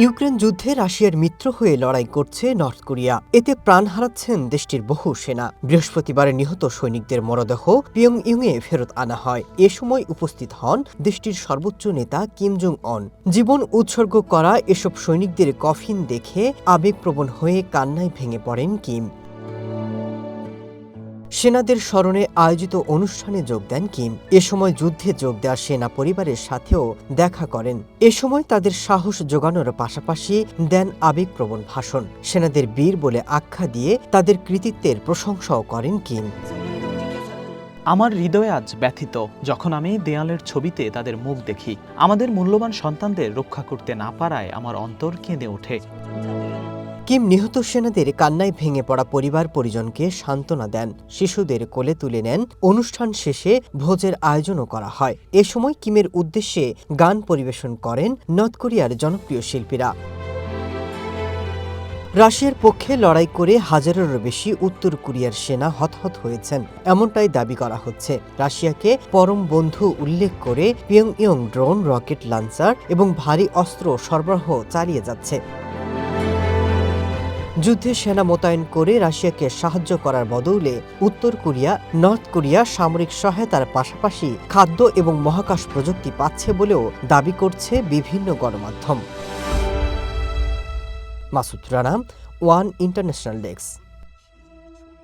Ukraine যুদ্ধে রাশিয়ার মিত্র হয়ে লড়াই করছে নর্থ কোরিয়া। এতে প্রাণ হারাচ্ছেন দেশটির বহু সেনা। বৃহস্পতিবার নিহত সৈনিকদের মরদেহ পিয়ংইয়ংয়ে ফেরত আনা হয়। এ সময় উপস্থিত হন দেশটির সর্বোচ্চ নেতা কিম জং অন। জীবন উৎসর্গ করা এসব সৈনিকদের কফিন দেখে আবেগপ্রবণ হয়ে কান্নায় ভেঙে পড়েন কিম। সেনাদের স্মরণে আয়োজিত অনুষ্ঠানে যোগ দেন কিম। এ সময় যুদ্ধে যোগ দেওয়া সেনা পরিবারের সাথেও দেখা করেন। এ সময় তাদের সাহস জোগানোর পাশাপাশি দেন আবেগপ্রবণ ভাষণ। সেনাদের বীর বলে আখ্যা দিয়ে তাদের কৃতিত্বের প্রশংসাও করেন কিম। আমার হৃদয় আজ ব্যথিত যখন আমি দেয়ালের ছবিতে তাদের মুখ দেখি। আমাদের মূল্যবান সন্তানদের রক্ষা করতে না পারায় আমার অন্তর কেঁদে ওঠে। কিম নিহত সেনাদের কান্নায় ভেঙে পড়া পরিবার পরিজনকে সান্ত্বনা দেন। শিশুদের কোলে তুলে নেন। অনুষ্ঠান শেষে ভোজের আয়োজনও করা হয়। এ সময় কিমের উদ্দেশ্যে গান পরিবেশন করেন নর্থ কোরিয়ার জনপ্রিয় শিল্পীরা। রাশিয়ার পক্ষে লড়াই করে হাজারেরও বেশি উত্তর কোরিয়ার সেনা হতাহত হয়েছেন, এমনটাই দাবি করা হচ্ছে। রাশিয়াকে পরম বন্ধু উল্লেখ করে পিয়ংইয়ং ড্রোন, রকেট লঞ্চার এবং ভারী অস্ত্র সরবরাহ চালিয়ে যাচ্ছে। যুদ্ধে সেনা মোতায়েন করে রাশিয়াকে সাহায্য করার বদৌলে উত্তর কোরিয়া নর্থ কোরিয়া সামরিক সহায়তার পাশাপাশি খাদ্য এবং মহাকাশ প্রযুক্তি পাচ্ছে বলেও দাবি করছে বিভিন্ন গণমাধ্যম। Masud Rana, one international desk.